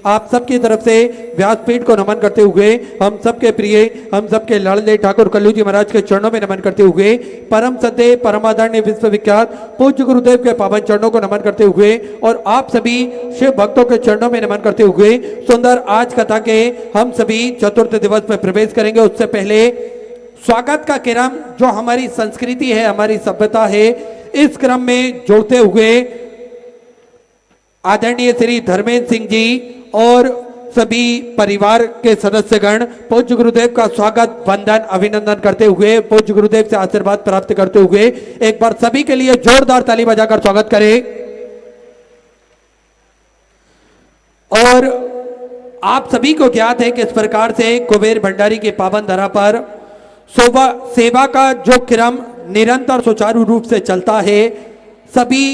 आप सबकी तरफ से व्यासपीठ को नमन करते हुए हम सबके प्रिय, हम सबके लाडले ठाकुर कल्लू जी महाराज के चरणों में नमन करते हुए परम सत्य परमादरणीय विश्वविख्यात पूज्य गुरुदेव के पावन चरणों को नमन करते हुए और आप सभी शिव भक्तों के चरणों में नमन करते हुए सुंदर आज कथा के हम सभी चतुर्थ दिवस में प्रवेश करेंगे। उससे पहले स्वागत का क्रम जो हमारी संस्कृति है, हमारी सभ्यता है, इस क्रम में जोड़ते हुए आदरणीय श्री धर्मेंद्र सिंह जी और सभी परिवार के सदस्यगण पूज्य गुरुदेव का स्वागत वंदन अभिनंदन करते हुए पूज्य गुरुदेव से आशीर्वाद प्राप्त करते हुए एक बार सभी के लिए जोरदार ताली बजाकर स्वागत करें। और आप सभी को ज्ञात है कि इस प्रकार से कुबेर भंडारी के पावन धरा पर सेवा का जो क्रम निरंतर सुचारू रूप से चलता है, सभी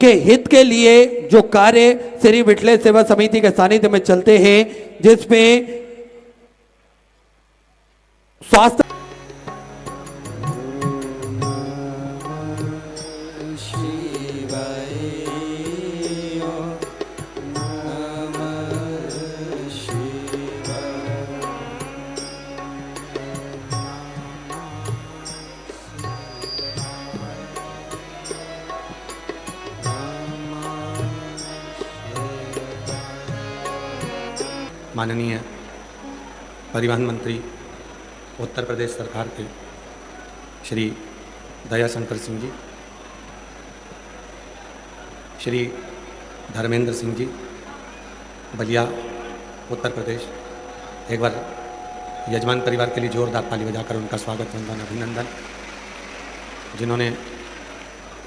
के हित के लिए जो कार्य श्री विठले सेवा समिति के सानिध्य में चलते हैं, जिसमें स्वास्थ्य माननीय परिवहन मंत्री उत्तर प्रदेश सरकार के श्री दयाशंकर सिंह जी, श्री धर्मेंद्र सिंह जी, बलिया उत्तर प्रदेश, एक बार यजमान परिवार के लिए जोरदार ताली बजाकर उनका स्वागत वंदन अभिनंदन, जिन्होंने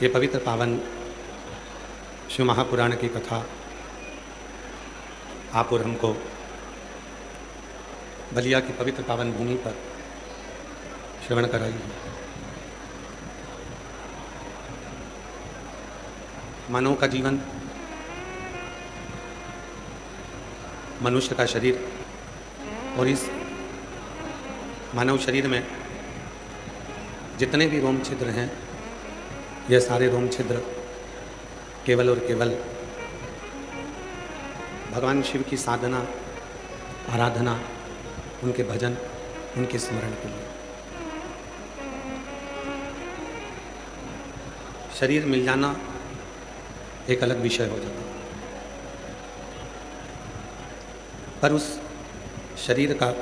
ये पवित्र पावन शिव महापुराण की कथा आप और हमको बलिया की पवित्र पावन भूमि पर श्रवण कराई है। मानव का जीवन, मनुष्य का शरीर और इस मानव शरीर में जितने भी रोम छिद्र हैं, यह सारे रोम छिद्र केवल और केवल भगवान शिव की साधना, आराधना, उनके भजन, उनके स्मरण के लिए। शरीर मिल जाना एक अलग विषय हो जाता है, पर उस शरीर का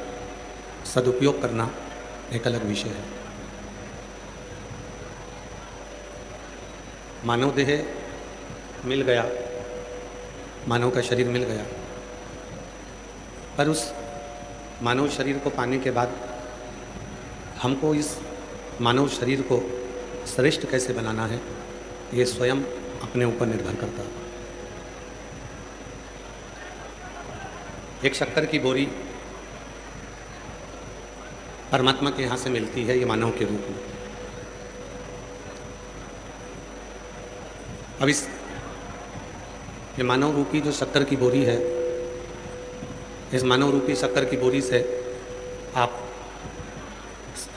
सदुपयोग करना एक अलग विषय है। मानव देह मिल गया, मानव का शरीर मिल गया, पर उस मानव शरीर को पाने के बाद हमको इस मानव शरीर को श्रेष्ठ कैसे बनाना है, ये स्वयं अपने ऊपर निर्भर करता है। एक शक्कर की बोरी परमात्मा के यहाँ से मिलती है, ये मानव के रूप में। अब ये मानव रूपी जो शक्कर की बोरी है, इस मानव रूपी शक्कर की बोरी से आप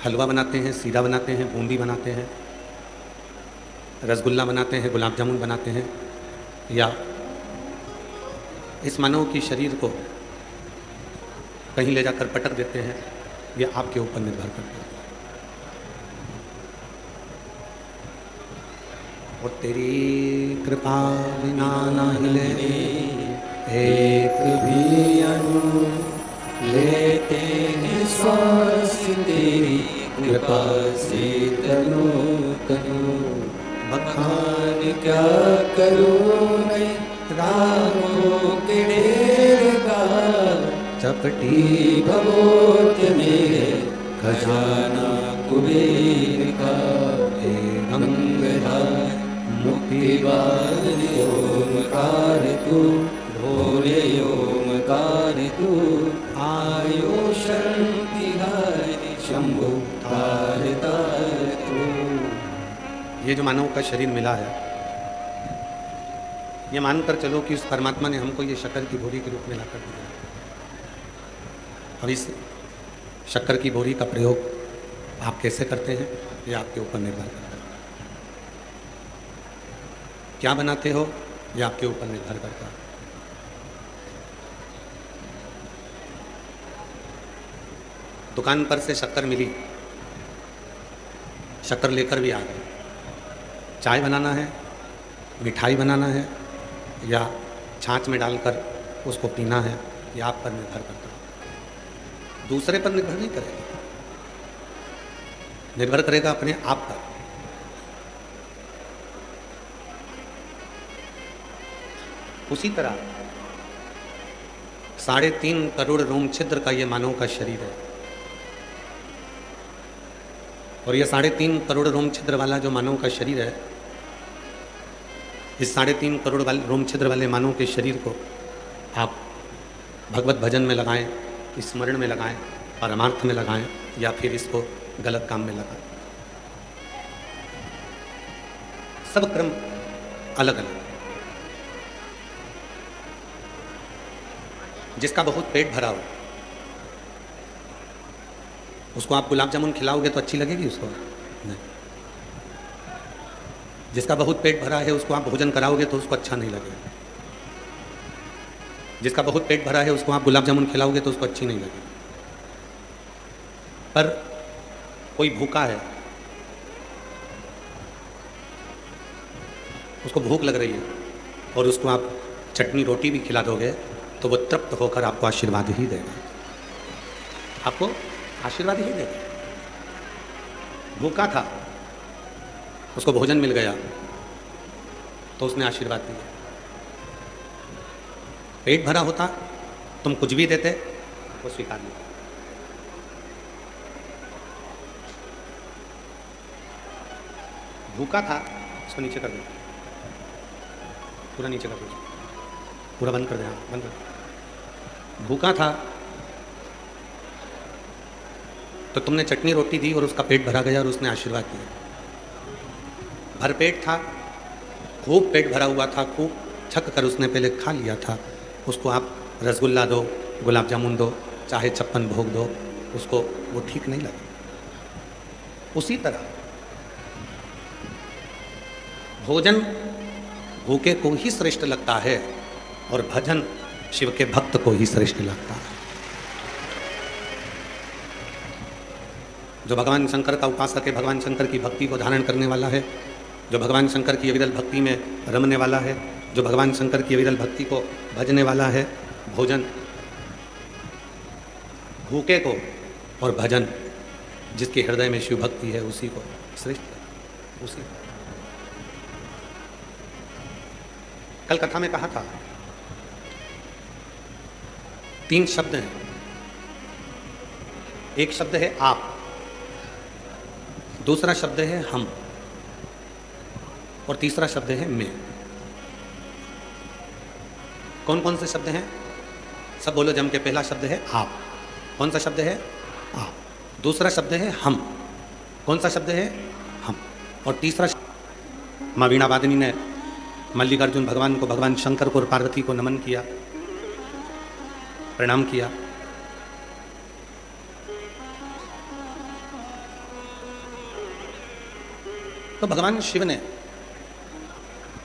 हलवा बनाते हैं, सीरा बनाते हैं, बूंदी बनाते हैं, रसगुल्ला बनाते हैं, गुलाब जामुन बनाते हैं, या इस मानव की शरीर को कहीं ले जाकर पटक देते हैं, ये आपके ऊपर निर्भर करता है। और तेरी कृपा बिना ना हिले एक भी अणु, लेते हैं श्वास तेरी कृपा से तनु तनु। बखान क्या करूँ मैं रामों के ढेर का, चपटी भगोत मेरे खजाना कुबेर का। हे गंगाधर मुक्तिवाद ओमकार तू, भोले ओमकार तू, आयो शक्तिहारी शंभु तार तार तू। ये जो मानव का शरीर मिला है, ये मानकर चलो कि उस परमात्मा ने हमको ये शक्कर की बोरी के रूप में लाकर दिया। अब इस शक्कर की बोरी का प्रयोग आप कैसे करते हैं, ये आपके ऊपर निर्भर करता है। क्या बनाते हो, ये आपके ऊपर निर्भर करता है। दुकान पर से शक्कर मिली, शक्कर लेकर भी आ गए। चाय बनाना है, मिठाई बनाना है या छाछ में डालकर उसको पीना है, ये आप पर निर्भर करता है, दूसरे पर निर्भर नहीं करेगा, निर्भर करेगा अपने आप पर। उसी तरह 3.5 करोड़ रोम छिद्र का ये मानव का शरीर है, और ये 3.5 करोड़ रोम छिद्र वाला जो मानव का शरीर है, इस 3.5 करोड़ वाले रोम छिद्र वाले मानव के शरीर को आप भगवत भजन में लगाएं, स्मरण में लगाएं, परमार्थ में लगाएं, या फिर इसको गलत काम में लगाएं। सब क्रम अलग अलग। जिसका बहुत पेट भरा हो उसको आप गुलाब जामुन खिलाओगे तो अच्छी लगेगी उसको? नहीं। जिसका बहुत पेट भरा है उसको आप भोजन कराओगे तो उसको अच्छा नहीं लगेगा। जिसका बहुत पेट भरा है उसको आप गुलाब जामुन खिलाओगे तो उसको अच्छी नहीं लगेगी। पर कोई भूखा है, उसको भूख लग रही है, और उसको आप चटनी रोटी भी खिला दोगे तो वो तृप्त होकर आपको आशीर्वाद ही देगा, आपको आशीर्वाद ही देगा। भूखा था, उसको भोजन मिल गया तो उसने आशीर्वाद दिया। पेट भरा होता तुम कुछ भी देते वो स्वीकार नहीं। भूखा था, उसको नीचे कर दो, पूरा नीचे कर दो, पूरा बंद कर दे, बंद कर दे। भूखा था तो तुमने चटनी रोटी दी और उसका पेट भरा गया और उसने आशीर्वाद दिया। भरपेट था, खूब पेट भरा हुआ था, खूब छक कर उसने पहले खा लिया था, उसको आप रसगुल्ला दो, गुलाब जामुन दो, चाहे 56 भोग दो, उसको वो ठीक नहीं लगे। उसी तरह भोजन भूखे को ही श्रेष्ठ लगता है और भजन शिव के भक्त को ही श्रेष्ठ लगता है। जो भगवान शंकर का उपासक है, भगवान शंकर की भक्ति को धारण करने वाला है, जो भगवान शंकर की अविरल भक्ति में रमने वाला है, जो भगवान शंकर की अविरल भक्ति को भजने वाला है, भोजन भूखे को और भजन जिसके हृदय में शिव भक्ति है उसी को श्रेष्ठ है। उसी कल कथा में कहा था 3 शब्द हैं। एक शब्द है आप, दूसरा शब्द है हम, और तीसरा शब्द है मैं। कौन कौन से शब्द हैं? सब बोलो जम के। पहला शब्द है आप। कौन सा शब्द है? आप। दूसरा शब्द है हम। कौन सा शब्द है? हम। और तीसरा माँ वीणा वादिनी ने मल्लिकार्जुन भगवान को, भगवान शंकर को और पार्वती को नमन किया, प्रणाम किया। तो भगवान शिव ने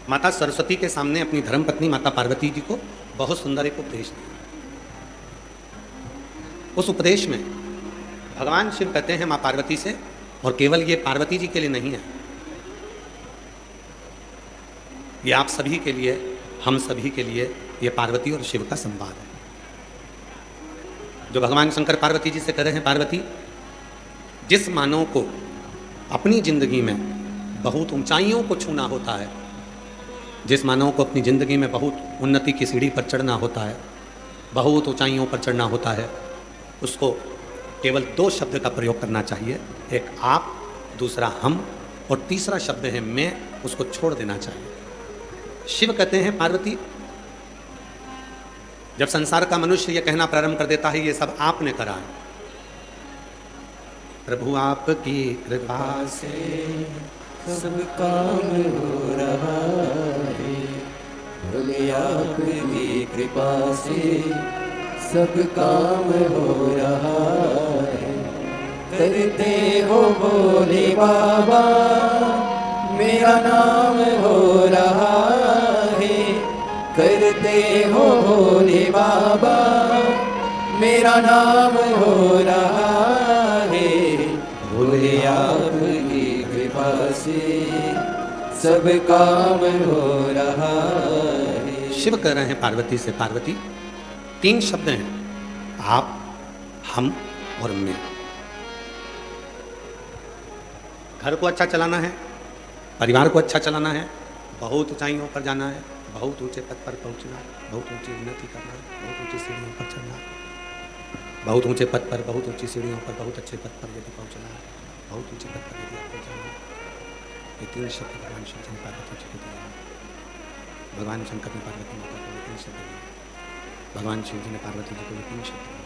माता सरस्वती के सामने अपनी धर्मपत्नी माता पार्वती जी को बहुत सुंदर एक उपदेश दिया। उस उपदेश में भगवान शिव कहते हैं मां पार्वती से, और केवल ये पार्वती जी के लिए नहीं है, ये आप सभी के लिए, हम सभी के लिए ये पार्वती और शिव का संवाद है। जो भगवान शंकर पार्वती जी से कह रहे हैं, पार्वती, जिस मानव को अपनी जिंदगी में बहुत ऊंचाइयों को छूना होता है, जिस मानव को अपनी ज़िंदगी में बहुत उन्नति की सीढ़ी पर चढ़ना होता है, बहुत ऊंचाइयों पर चढ़ना होता है, उसको केवल 2 शब्द का प्रयोग करना चाहिए। एक आप, दूसरा हम, और तीसरा शब्द है मैं, उसको छोड़ देना चाहिए। शिव कहते हैं पार्वती, जब संसार का मनुष्य ये कहना प्रारंभ कर देता है ये सब आपने करा है, प्रभु आपकी कृपा से सब काम हो रहा है, बोले आपकी कृपा से सब काम हो रहा है। करते हो बोले बाबा मेरा नाम हो रहा है, करते हो भोले बाबा मेरा नाम हो रहा से सब काम हो रहा है। शिव कह रहे हैं पार्वती से, पार्वती 3 शब्द हैं, आप, हम और मैं। घर को अच्छा चलाना है, परिवार को अच्छा चलाना है, बहुत ऊंचाइयों पर जाना है, बहुत ऊंचे पद पर पहुंचना है, बहुत ऊंची उन्नति करना है, बहुत ऊंची सीढ़ियों पर चढ़ना है, बहुत ऊंचे पद पर, बहुत ऊंची सीढ़ियों पर, बहुत अच्छे पद पर यदि पहुंचना है, बहुत ऊंचे पद पर यदि आपको जाना है। ये 3 शब्द भगवान शिव जी ने पार्वती जी को दिए हैं। भगवान शंकर ने पार्वती माता को ये 3 शब्द दिए। भगवान शिव जी ने पार्वती जी को ये 3 शब्द दिए।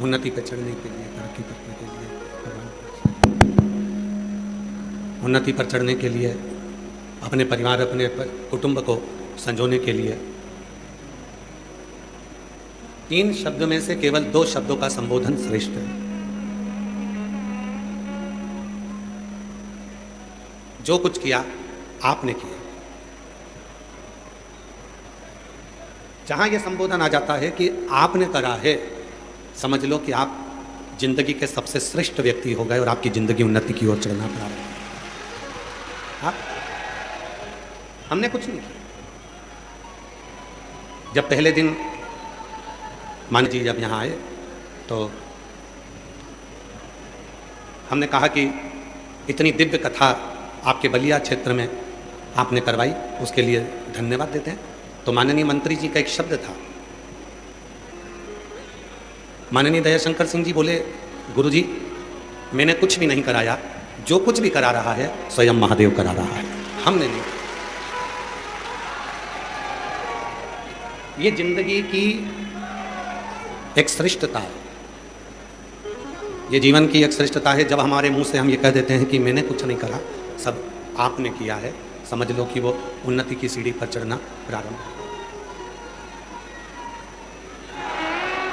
उन्नति पर चढ़ने के लिए, तरक्की करने के लिए, भगवान उन्नति पर चढ़ने के लिए, अपने परिवार, अपने कुटुंब को संजोने के लिए 3 शब्द में से केवल 2 शब्दों का संबोधन श्रेष्ठ है। जो कुछ किया आपने किया। जहां यह संबोधन आ जाता है कि आपने करा है, समझ लो कि आप जिंदगी के सबसे श्रेष्ठ व्यक्ति हो गए और आपकी जिंदगी उन्नति की ओर चलना पड़ा रहा। हमने कुछ नहीं किया। जब पहले दिन मान जी जब यहाँ आए तो हमने कहा कि इतनी दिव्य कथा आपके बलिया क्षेत्र में आपने करवाई, उसके लिए धन्यवाद देते हैं। तो माननीय मंत्री जी का एक शब्द था, माननीय दयाशंकर सिंह जी बोले, गुरुजी मैंने कुछ भी नहीं कराया, जो कुछ भी करा रहा है स्वयं महादेव करा रहा है, हमने नहीं। ये जिंदगी की एक श्रेष्ठता है, ये जीवन की एक श्रेष्ठता है। जब हमारे मुंह से हम ये कह देते हैं कि मैंने कुछ नहीं करा, सब आपने किया है, समझ लो कि वो उन्नति की सीढ़ी पर चढ़ना प्रारंभ,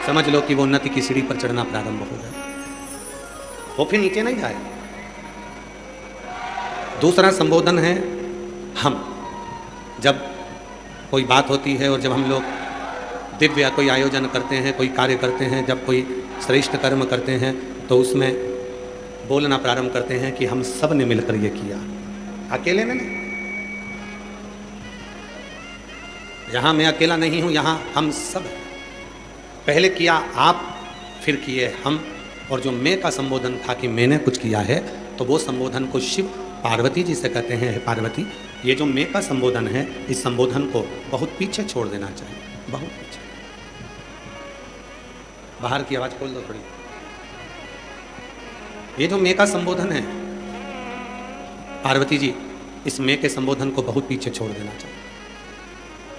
समझ लो कि वो उन्नति की सीढ़ी पर चढ़ना प्रारंभ हो जाए, वो फिर नीचे नहीं जाए। दूसरा संबोधन है हम। जब कोई बात होती है और जब हम लोग दिव्य कोई आयोजन करते हैं, कोई कार्य करते हैं, जब कोई श्रेष्ठ कर्म करते हैं, तो उसमें बोलना प्रारंभ करते हैं कि हम सब ने मिलकर ये किया, अकेले ने नहीं। यहाँ मैं अकेला नहीं हूँ, यहाँ हम सब हैं। पहले किया आप, फिर किए हम, और जो मैं का संबोधन था कि मैंने कुछ किया है, तो वो संबोधन को शिव पार्वती जी से कहते हैं, हे पार्वती, ये जो मैं का संबोधन है, इस संबोधन को बहुत पीछे छोड़ देना चाहिए, बहुत पीछे। बाहर की आवाज खोल दो थोड़ी। ये जो मैं का संबोधन है पार्वती जी, इस मैं के संबोधन को बहुत पीछे छोड़ देना चाहिए।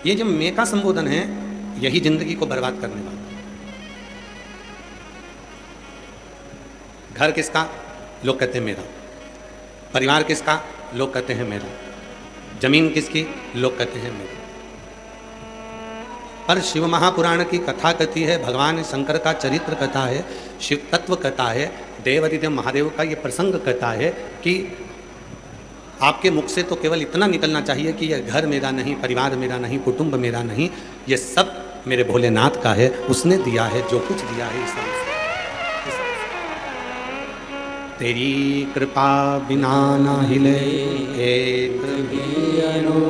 ये जो मैं का संबोधन है, यही जिंदगी को बर्बाद करने वाला है। घर किसका? लोग कहते हैं मेरा। परिवार किसका? लोग कहते हैं मेरा। जमीन किसकी? लोग कहते हैं मेरी। पर शिव महापुराण की कथा कहती है, भगवान शंकर का चरित्र कथा है, शिव तत्व कथा है, देवादिदेव महादेव का ये प्रसंग कहता है कि आपके मुख से तो केवल इतना निकलना चाहिए कि यह घर मेरा नहीं, परिवार मेरा नहीं, कुटुंब मेरा नहीं, ये सब मेरे भोलेनाथ का है, उसने दिया है, जो कुछ दिया है सब। तेरी कृपा बिना ना हिले एक भी अनु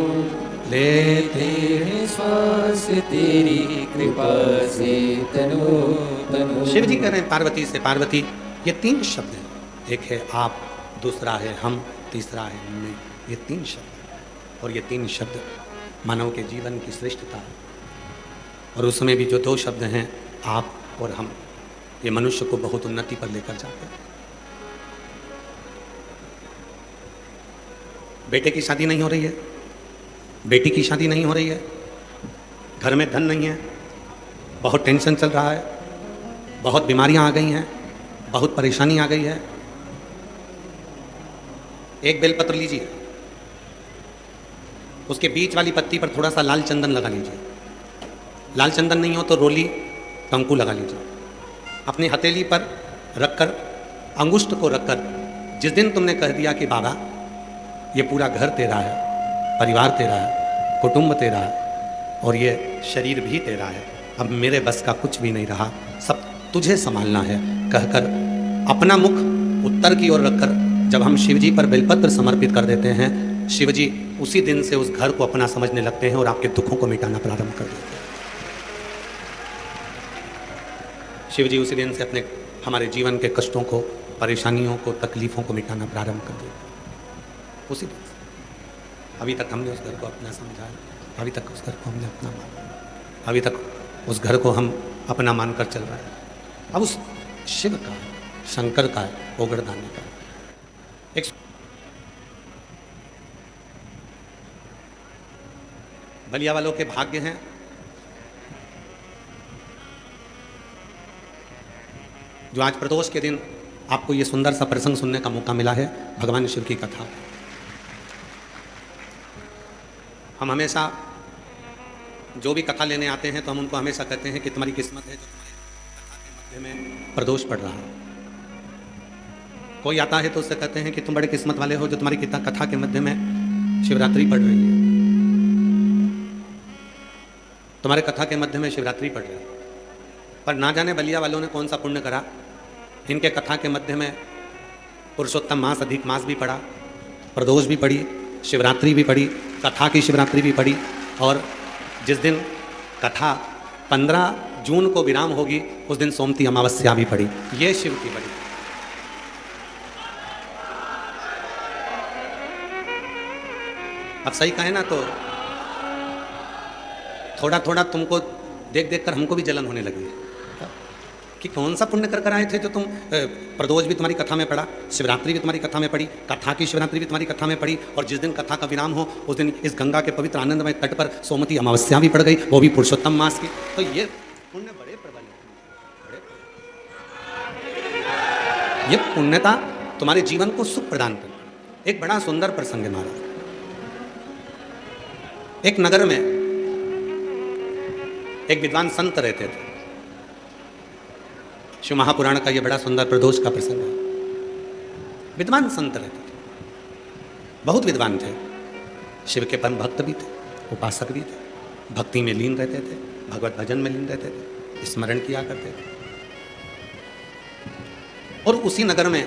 लेते श्वास, तेरी कृपा से तनु तनु। शिव जी कह रहे हैं पार्वती से, पार्वती ये 3 शब्द हैं, एक है आप, दूसरा है हम, तीसरा है मैं। ये 3 शब्द, और ये 3 शब्द मानव के जीवन की श्रेष्ठता है। और उसमें भी जो 2 शब्द हैं आप और हम, ये मनुष्य को बहुत उन्नति पर लेकर जाते हैं। बेटे की शादी नहीं हो रही है, बेटी की शादी नहीं हो रही है, घर में धन नहीं है, बहुत टेंशन चल रहा है, बहुत बीमारियां आ गई हैं, बहुत परेशानी आ गई है। एक बेलपत्र लीजिए, उसके बीच वाली पत्ती पर थोड़ा सा लाल चंदन लगा लीजिए। लाल चंदन नहीं हो तो रोली कंकु लगा लीजिए। अपनी हथेली पर रखकर, अंगुष्ठ को रखकर, जिस दिन तुमने कह दिया कि बाबा ये पूरा घर तेरा है, परिवार तेरा है, कुटुंब तेरा है, और ये शरीर भी तेरा है, अब मेरे बस का कुछ भी नहीं रहा, सब तुझे संभालना है, कहकर अपना मुख उत्तर की ओर रखकर जब हम शिव जी पर बेलपत्र समर्पित कर देते हैं, शिव जी उसी दिन से उस घर को अपना समझने लगते हैं और आपके दुखों को मिटाना प्रारंभ कर देते हैं। शिव जी उसी दिन से अपने हमारे जीवन के कष्टों को, परेशानियों को, तकलीफ़ों को मिटाना प्रारंभ कर देते हैं उसी दिन से। अभी तक हमने उस घर को अपना समझा, अभी तक उस घर को हमने अपना माना, अभी तक उस घर को हम अपना मानकर चल रहे हैं। अब उस शिव का, शंकर का, ओगड़दानी का एक बलिया वालों के भाग्य हैं जो आज प्रदोष के दिन आपको ये सुंदर सा प्रसंग सुनने का मौका मिला है, भगवान शिव की कथा। हम हमेशा जो भी कथा लेने आते हैं तो हम उनको हमेशा कहते हैं कि तुम्हारी किस्मत है जो तुम्हारी कथा के मध्य में प्रदोष पड़ रहा है। कोई आता है तो उससे कहते हैं कि तुम बड़े किस्मत वाले हो जो तुम्हारी कथा के मध्य में शिवरात्रि पड़ रही है, तुम्हारे कथा के मध्य में शिवरात्रि पड़ रही है। पर ना जाने बलिया वालों ने कौन सा पुण्य करा, इनके कथा के मध्य में पुरुषोत्तम मास, अधिक मास भी पड़ा, प्रदोष भी पड़ी, शिवरात्रि भी पड़ी, कथा की शिवरात्रि भी पड़ी, और जिस दिन कथा 15 जून को विराम होगी उस दिन सोमती अमावस्या भी पड़ी। ये शिव की बड़ी। अब सही कहे ना तो थोड़ा थोड़ा तुमको देख देख कर हमको भी जलन होने लगी है कि कौन सा पुण्य कर कर आए थे जो तुम, प्रदोष भी तुम्हारी कथा में पड़ा, शिवरात्रि भी तुम्हारी कथा में पड़ी, कथा की शिवरात्रि भी तुम्हारी कथा में पड़ी, और जिस दिन कथा का विराम हो उस दिन इस गंगा के पवित्र आनंदमय तट पर सोमती अमावस्या भी पड़ गई, वो भी पुरुषोत्तम मास की। तो ये पुण्य बड़े प्रबल है, ये पुण्यता तुम्हारे जीवन को सुख प्रदान कर। एक बड़ा सुंदर प्रसंग है महाराज। एक नगर में एक विद्वान संत रहते थे। शिव महापुराण का यह बड़ा सुंदर प्रदोष का प्रसंग है। विद्वान संत रहते थे, बहुत विद्वान थे, शिव के परम भक्त भी थे, उपासक भी थे, भक्ति में लीन रहते थे, भगवत भजन में लीन रहते थे, स्मरण किया करते थे। और उसी नगर में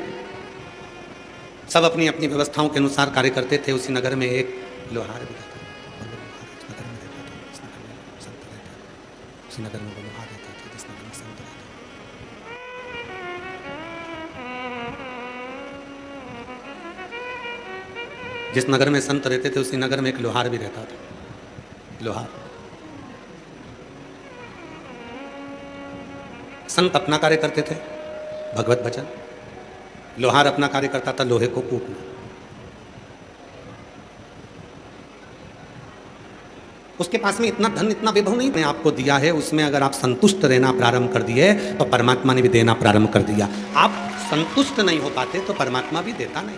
सब अपनी अपनी व्यवस्थाओं के अनुसार कार्य करते थे। उसी नगर में एक लोहार भी रहता था, उसी नगर में वो लोहार रहता था जिस नगर में संत रहता था। जिस नगर में संत रहते थे उसी नगर में एक लोहार भी रहता था। लोहार संत अपना कार्य करते थे, भगवत भजन। लोहार अपना कार्य करता था, लोहे को कूटना। उसके पास में इतना धन, इतना विभव नहीं आपको दिया है, उसमें अगर आप संतुष्ट रहना प्रारंभ कर दिए तो परमात्मा ने भी देना प्रारंभ कर दिया। आप संतुष्ट नहीं हो पाते तो परमात्मा भी देता नहीं।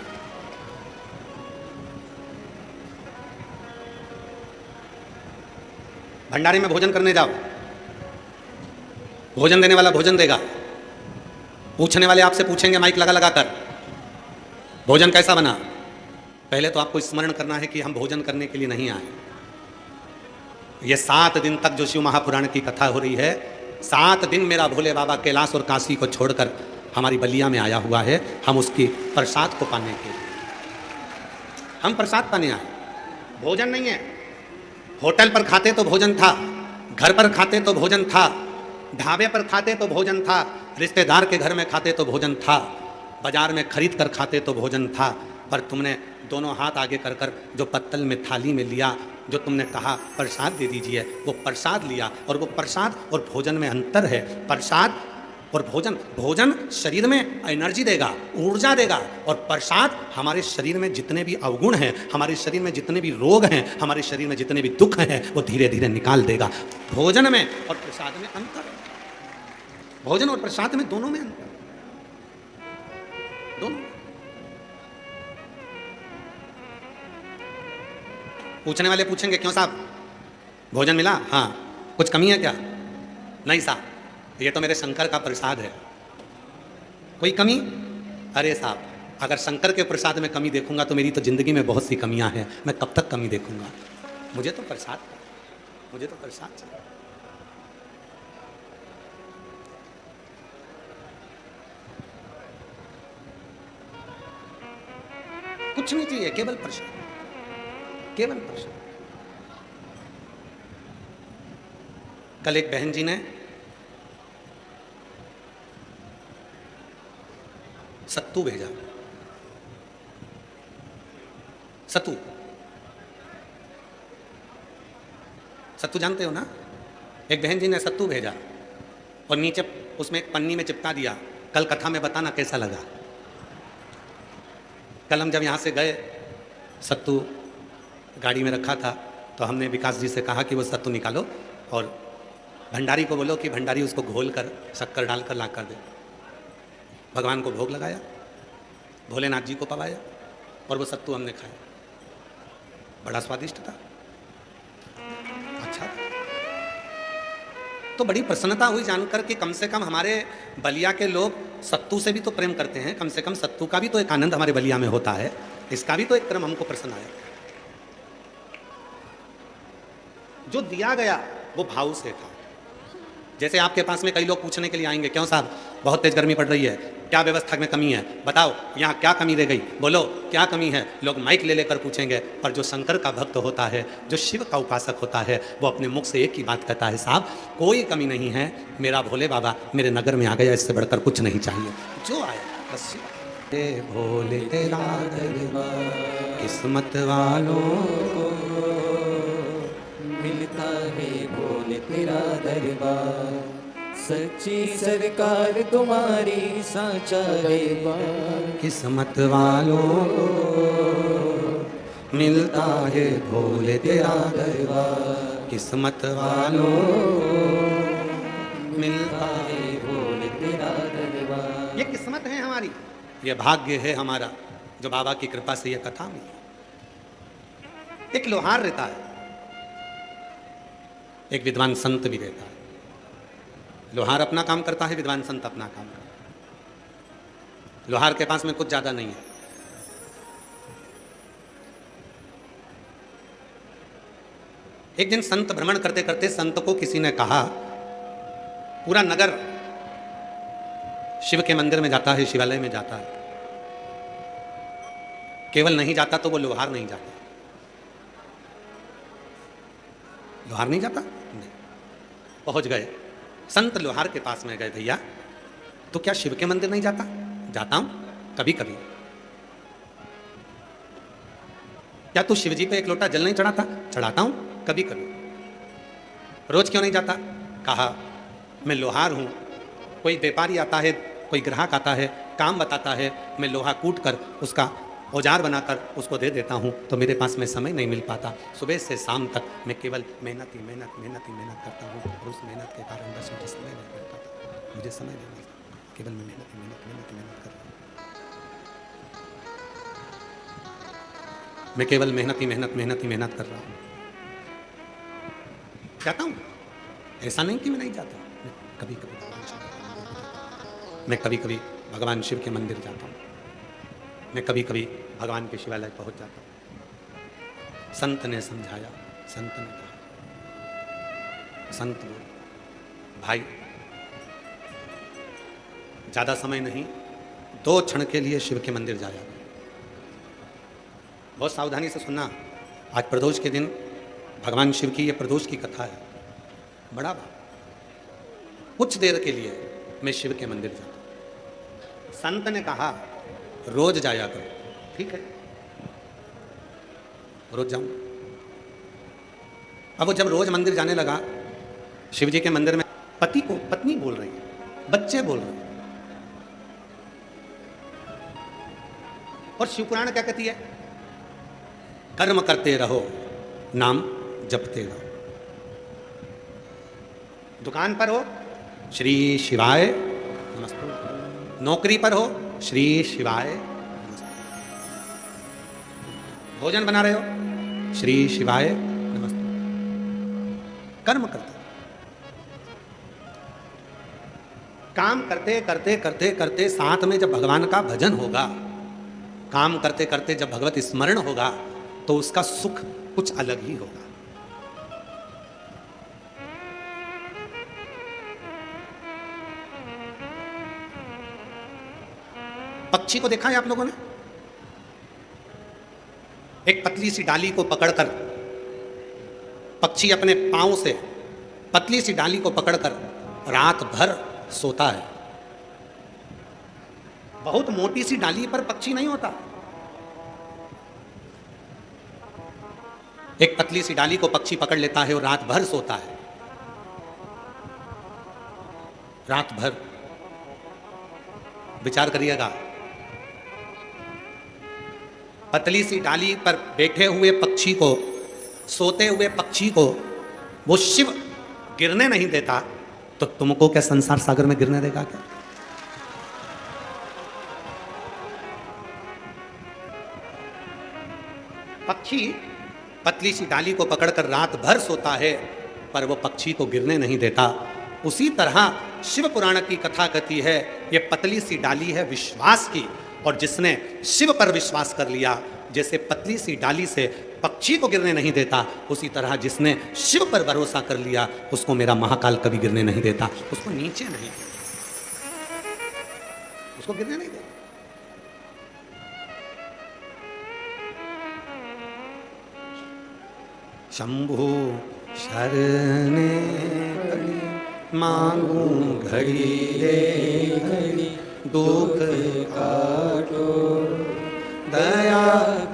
भंडारे में भोजन करने जाओ, भोजन देने वाला भोजन देगा, पूछने वाले आपसे पूछेंगे माइक लगा लगा कर, भोजन कैसा बना। पहले तो आपको स्मरण करना है कि हम भोजन करने के लिए नहीं आए। ये 7 दिन तक जो शिव महापुराण की कथा हो रही है, 7 दिन मेरा भोले बाबा कैलाश और काशी को छोड़कर हमारी बलिया में आया हुआ है। हम उसकी प्रसाद को पाने के लिए, हम प्रसाद पाने आए, भोजन नहीं है। होटल पर खाते तो भोजन था, घर पर खाते तो भोजन था, ढाबे पर खाते तो भोजन था, रिश्तेदार के घर में खाते तो भोजन था, बाजार में खरीद कर खाते तो भोजन था। पर तुमने दोनों हाथ आगे कर कर जो पत्तल में थाली में लिया, जो तुमने कहा प्रसाद दे दीजिए, वो प्रसाद लिया। और वो प्रसाद और भोजन में अंतर है। प्रसाद और भोजन, भोजन शरीर में एनर्जी देगा, ऊर्जा देगा, और प्रसाद हमारे शरीर में जितने भी अवगुण हैं, हमारे शरीर में जितने भी रोग हैं, हमारे शरीर में जितने भी दुख हैं, वो धीरे धीरे निकाल देगा। भोजन में और प्रसाद में अंतर है। भोजन और प्रसाद में दोनों में अंतर, दोनों। पूछने वाले पूछेंगे क्यों साहब भोजन मिला? हाँ। कुछ कमी है क्या? नहीं साहब, ये तो मेरे शंकर का प्रसाद है। कोई कमी? अरे साहब, अगर शंकर के प्रसाद में कमी देखूंगा तो मेरी तो जिंदगी में बहुत सी कमियां हैं, मैं कब तक कमी देखूंगा? मुझे तो प्रसाद, मुझे तो प्रसाद चाहिए। कुछ नहीं चाहिए, केवल प्रसाद, केवल प्रसाद। कल एक बहन जी ने सत्तू भेजा, सत्तू, सत्तू जानते हो ना? एक बहन जी ने सत्तू भेजा और नीचे उसमें एक पन्नी में चिपका दिया, कल कथा में बताना कैसा लगा। कल हम जब यहाँ से गए, सत्तू गाड़ी में रखा था, तो हमने विकास जी से कहा कि वो सत्तू निकालो और भंडारी को बोलो कि भंडारी उसको घोल कर शक्कर डालकर ला कर दे। भगवान को भोग लगाया, भोलेनाथ जी को पवाया और वो सत्तू हमने खाया। बड़ा स्वादिष्ट था, अच्छा था। तो बड़ी प्रसन्नता हुई जानकर कि कम से कम हमारे बलिया के लोग सत्तू से भी तो प्रेम करते हैं, कम से कम सत्तू का भी तो एक आनंद हमारे बलिया में होता है, इसका भी तो एक क्रम हमको प्रसन्न आया। जो दिया गया वो भाव से था। जैसे आपके पास में कई लोग पूछने के लिए आएंगे, क्यों साहब बहुत तेज गर्मी पड़ रही है, क्या व्यवस्था में कमी है, बताओ यहाँ क्या कमी रह गई, बोलो क्या कमी है। लोग माइक ले लेकर पूछेंगे, पर जो शंकर का भक्त होता है, जो शिव का उपासक होता है, वो अपने मुख से एक ही बात कहता है, साहब कोई कमी नहीं है, मेरा भोले बाबा मेरे नगर में आ गया, इससे बढ़कर कुछ नहीं चाहिए। जो आया बस भोले तेरा दरबार, किस्मत वालों को मिलता है भोले तेरा दरबार, सच्ची सरकार तुम्हारी साचा दरबार, किस्मत वालों को मिलता है भोले तेरा दरबार, किस्मत वालों को मिलता है भोले तेरा दरबार। ये किस्मत है हमारी, ये भाग्य है हमारा, जो बाबा की कृपा से ये कथा मिली। एक लोहार रहता है, एक विद्वान संत भी रहता है। लोहार अपना काम करता है, विद्वान संत अपना काम करता है। लोहार के पास में कुछ ज्यादा नहीं है, एक दिन संत भ्रमण करते करते संत को किसी ने कहा, पूरा नगर शिव के मंदिर में जाता है, शिवालय में जाता है, केवल नहीं जाता तो वो लोहार नहीं जाता। लोहार नहीं जाता? नहीं। पहुंच गए, संत लोहार के पास में गए, भैया तो क्या शिव के मंदिर नहीं जाता? जाता हूं कभी कभी। क्या तू शिव जी पे एक लोटा जल नहीं चढ़ाता? चढ़ाता हूं कभी कभी। रोज क्यों नहीं जाता? कहा मैं लोहार हूं, कोई व्यापारी आता है, कोई ग्राहक आता है, काम बताता है, मैं लोहा कूट कर उसका औजार बनाकर उसको दे देता हूँ, तो मेरे पास में समय नहीं मिल पाता। सुबह से शाम तक मैं केवल मेहनत ही मेहनत करता हूँ, और उस मेहनत के कारण बस मुझे समय नहीं मिल पाता, मुझे समय नहीं मिलता, केवल मैं मेहनत कर रहा हूँ। मैं केवल मेहनत ही मेहनत कर रहा हूँ। जाता हूँ, ऐसा नहीं कि मैं नहीं जाता, कभी कभी मैं कभी कभी भगवान शिव के मंदिर जाता हूँ, मैं कभी कभी भगवान के शिवालय पहुंच जाता हूँ। संत ने समझाया, संत ने कहा, संत बोल भाई ज्यादा समय नहीं, 2 क्षण के लिए शिव के मंदिर जाया। बहुत सावधानी से सुनना, आज प्रदोष के दिन भगवान शिव की ये प्रदोष की कथा है, बड़ा बात। कुछ देर के लिए मैं शिव के मंदिर जाता हूँ। संत ने कहा रोज जाया करो। ठीक है, रोज जाऊं। अब वो जब रोज मंदिर जाने लगा, शिव जी के मंदिर में पति को पत्नी बोल रही है, बच्चे बोल रहे हैं, और शिवपुराण क्या कहती है? कर्म करते रहो, नाम जपते रहो। दुकान पर हो, श्री शिवाय नमस्ते। नौकरी पर हो, श्री शिवाय नमस्ते। भोजन बना रहे हो, श्री शिवाय नमस्ते। कर्म करते, काम करते करते करते करते साथ में जब भगवान का भजन होगा, काम करते करते जब भगवत स्मरण होगा, तो उसका सुख कुछ अलग ही होगा। पक्षी को देखा है आप लोगों ने? एक पतली सी डाली को पकड़कर पक्षी अपने पांव से पतली सी डाली को पकड़कर रात भर सोता है। बहुत मोटी सी डाली पर पक्षी नहीं होता। एक पतली सी डाली को पक्षी पकड़ लेता है और रात भर सोता है। रात भर विचार करिएगा, पतली सी डाली पर बैठे हुए पक्षी को, सोते हुए पक्षी को वो शिव गिरने नहीं देता, तो तुमको क्या संसार सागर में गिरने देगा क्या? पक्षी पतली सी डाली को पकड़कर रात भर सोता है, पर वो पक्षी को गिरने नहीं देता। उसी तरह शिव पुराण की कथा कहती है, ये पतली सी डाली है विश्वास की, और जिसने शिव पर विश्वास कर लिया, जैसे पतली सी डाली से पक्षी को गिरने नहीं देता, उसी तरह जिसने शिव पर भरोसा कर लिया, उसको मेरा महाकाल कभी गिरने नहीं देता, उसको नीचे नहीं, उसको गिरने नहीं देता। शंभु शरणे पड़ी मांगू घड़ी रे घड़ी, दुख काटो दया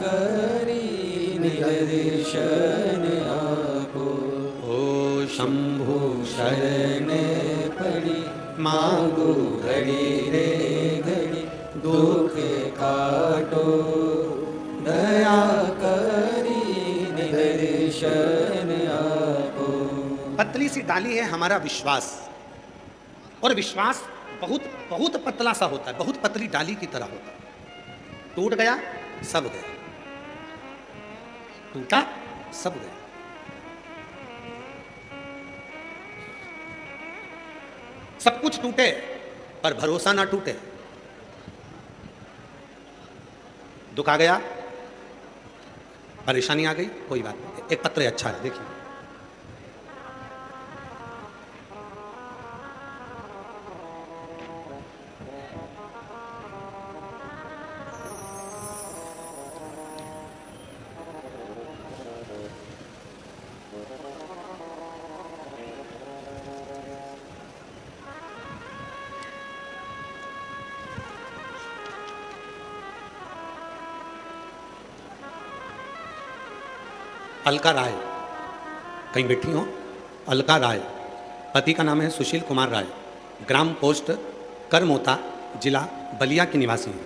करी निदर्शन आपो। ओ शंभु शरणे पड़ी मांगू घड़ी रे घड़ी, दुख काटो दया करी निदर्शन आपो। पतली सी डाली है हमारा विश्वास, और विश्वास बहुत बहुत पतला सा होता है, बहुत पतली डाली की तरह होता है। टूट गया सब गया, टूटा सब गया। सब कुछ टूटे पर भरोसा ना टूटे। दुख आ गया, परेशानी आ गई, कोई बात नहीं। एक पत्र अच्छा है, देखिए। अलका राय कहीं बैठी हो? अलका राय, पति का नाम है सुशील कुमार राय, ग्राम पोस्ट करमोता, जिला बलिया की निवासी हैं।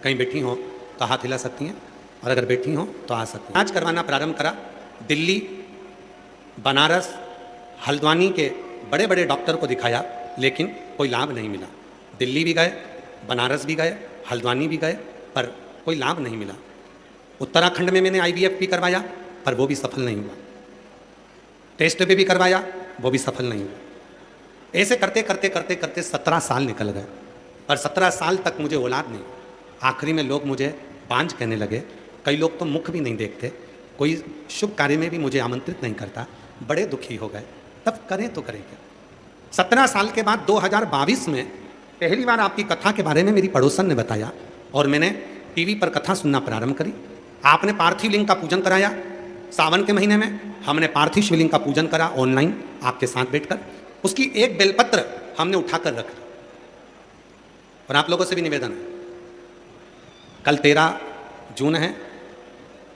कहीं बैठी हो तो हाथ हिला सकती हैं, और अगर बैठी हो तो आ सकती हैं। जांच करवाना प्रारंभ करा। दिल्ली, बनारस, हल्द्वानी के बड़े बड़े डॉक्टर को दिखाया, लेकिन कोई लाभ नहीं मिला। दिल्ली भी गए, बनारस भी गए, हल्द्वानी भी गए, पर कोई लाभ नहीं मिला। उत्तराखंड में मैंने IVF भी करवाया, पर वो भी सफल नहीं हुआ। टेस्ट पे भी करवाया, वो भी सफल नहीं हुआ। ऐसे करते करते करते करते 17 साल निकल गए, और 17 साल तक मुझे औलाद नहीं। आखिरी में लोग मुझे बांझ कहने लगे। कई लोग तो मुख भी नहीं देखते, कोई शुभ कार्य में भी मुझे आमंत्रित नहीं करता। बड़े दुखी हो गए। तब करें तो करें क्या? 17 साल के बाद 2022 में पहली बार आपकी कथा के बारे में मेरी पड़ोसन ने बताया, और मैंने टीवी पर कथा सुनना प्रारंभ करी। आपने पार्थिव लिंग का पूजन कराया। सावन के महीने में हमने पार्थिव शिवलिंग का पूजन करा ऑनलाइन आपके साथ बैठकर। उसकी एक बेलपत्र हमने उठाकर रखा। और आप लोगों से भी निवेदन है, कल 13 जून है,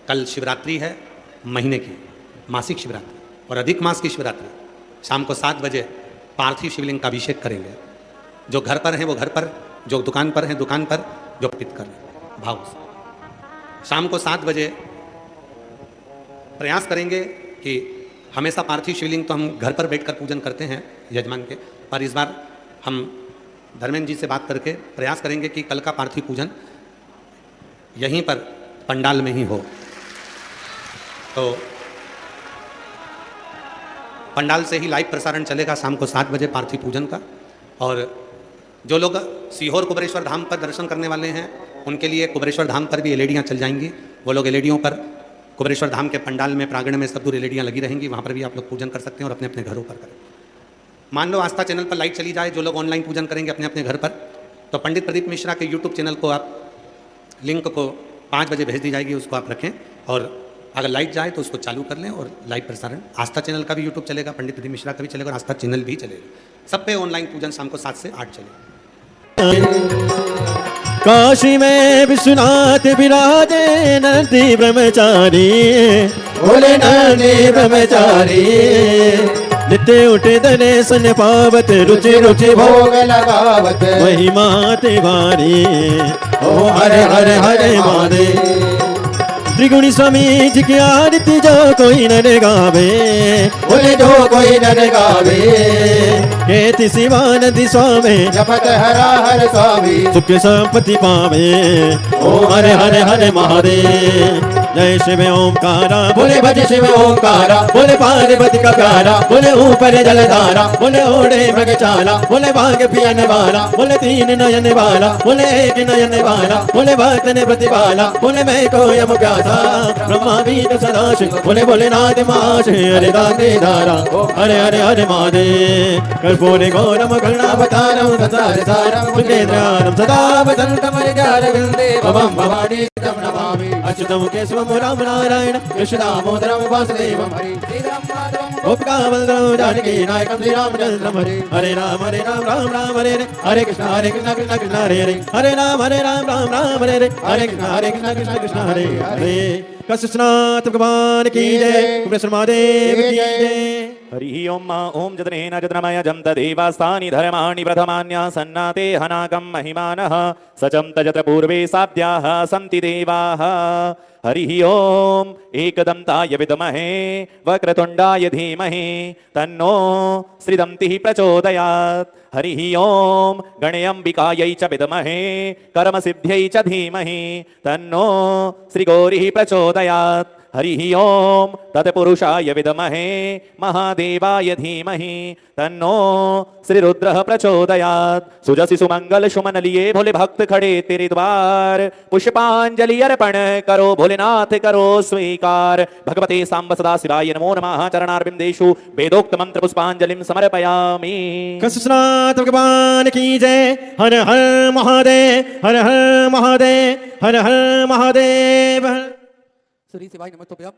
कल शिवरात्रि है, महीने की मासिक शिवरात्रि और अधिक मास की शिवरात्रि। शाम को 7 बजे पार्थिव शिवलिंग का अभिषेक करेंगे। जो घर पर हैं वो घर पर, जो दुकान पर हैं दुकान पर, जो अर्पित करें भाव से। शाम को 7 बजे प्रयास करेंगे कि हमेशा पार्थिव शिवलिंग तो हम घर पर बैठकर पूजन करते हैं यजमान के, पर इस बार हम धर्मेंद्र जी से बात करके प्रयास करेंगे कि कल का पार्थिव पूजन यहीं पर पंडाल में ही हो। तो पंडाल से ही लाइव प्रसारण चलेगा शाम को 7 बजे पार्थिव पूजन का। और जो लोग सीहोर कुबेरेश्वर धाम पर दर्शन करने वाले हैं, उनके लिए कुबेरेश्वर धाम पर भी एलईडियाँ चल जाएंगी। वो लोग एलईडियों पर कुबेरेश्वर धाम के पंडाल में प्रांगण में सब दूर एलईडियाँ लगी रहेंगी, वहाँ पर भी आप लोग पूजन कर सकते हैं और अपने अपने घरों पर करें। मान लो आस्था चैनल पर लाइट चली जाए, जो लोग ऑनलाइन पूजन करेंगे अपने अपने घर पर, तो पंडित प्रदीप मिश्रा के यूट्यूब चैनल को आप लिंक को 5 बजे भेज दी जाएगी, उसको आप रखें। और अगर लाइट जाए तो उसको चालू कर लें और लाइव प्रसारण आस्था चैनल का भी यूट्यूब चलेगा, पंडित प्रदीप मिश्रा का भी चलेगा और आस्था चैनल भी चलेगा। सब पे ऑनलाइन पूजन शाम को 7 से 8 चलेगा। काशी में विश्वनाथ विराजे नंदी ब्रह्मचारी, बोले नंदी ब्रह्मचारी। नित्य उठे दने सन पावत, रुचि रुचि भोग लगावत, महिमा तिवारी। ओ हरे हरे हरे महादेव। त्रिगुणी स्वामी जी की आरती जो कोई न गावे, बोले जो कोई न गावे। केति शिवानंद स्वामी जपत हरा हर स्वामी, सुख संपत्ति पावे। ओ हरे हरे हरे महादेव। जय शिव ओंकारा, बोले भज शिव ओंकारा, बोले पार्वती का प्यारा, बोले ऊपर जलधारा, बोले ओढ़े मृगशाला, बोले बाग पियन वाला, बोले तीन नयन वाला, बोले एक नयन वाला, बोले भक्त ने प्रतिपाला, बोले मैं को यम प्यासा, ब्रह्मा बीत सदाशिव, बोले बोले नाथ माश हरे दाते धारा। हरे हरे हरे महादेव। कर्पूरे गौरम करुणावतारम संसार सारम भुजगेन्द्रम सदा वदन्तं हरिद्वारवृन्दे भवं भवानी तं नमामि। अच्युतं केशवं राम नारायण कृष्ण दामोदरं वासुदेवं हरे श्रीराम माधवं गोपिका वल्लभं जानकी नायकं श्रीरामचन्द्रं हरे। हरे राम राम राम हरे हरे, हरे कृष्ण कृष्ण कृष्ण हरे हरे, हरे राम राम राम हरे हरे, हरे कृष्ण कृष्ण कृष्ण हरे हरे। कृष्णाथ भगवान की जय, कृष्ण महादेव की जय। हरि ओम ओम जतनेन जतनमय जम तदेवास्तानि धर्माणि प्रथमान्या सन्नाते हनाकं महिमानः सचं तजत्र पूर्वे साध्याः सन्ति देवाः। हरि ओम एकदन्ताय विद्महे वक्रतुण्डाय धीमहि तन्नो श्रीदन्तिः प्रचोदयात्। हरि ओम गणेऽम्बिकायै च विद्महे कर्मसिद्ध्यै च धीमहि तन्नो श्रीगौरिः प्रचोदयात्। हरि ओम तत्पुरुषाय विद्महे महादेवाय धीमहि तन्नो श्रीरुद्रः प्रचोदयात्। सुजसि सुमंगल सुमन लिए भोले भक्त खड़े तेरे द्वार, पुष्पांजलि अर्पण करो भोलेनाथ करो स्वीकार। भगवते सांब सदा शिवाय नमो नमः। चरणारविंदेषु वेदोक्त मंत्र पुष्पांजलिं समर्पयामि। कृष्णाथ भगवान की जय। हर हर महादेव, हर हर महादेव, हर हर महादेव। श्री शिवाय नमस्तुभ्यं।